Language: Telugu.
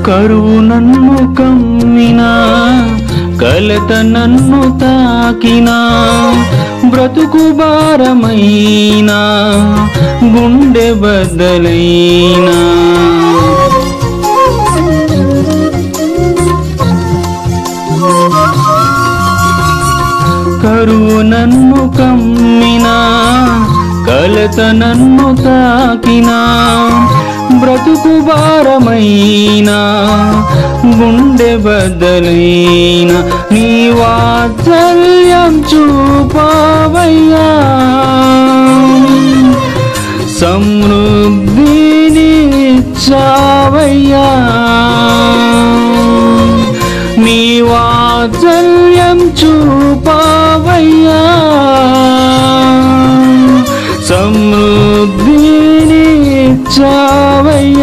కరువు నన్ను కమ్మినా కలత నన్ను తాకినా బ్రతుకు భారమైనా గుండె బద్దలైనా కరువు నన్ను కమ్మినా కలత నన్ను తాకినా బ్రతుకు భారమైనా గుండె బద్దలైనా నీ వాత్సల్యం చూపావయ్యా సమృద్ధిని ఇచ్చావయ్యా నీ వాత్సల్యం చూపావయ్యా సమృద్ధిని ఇచ్చావయ్యా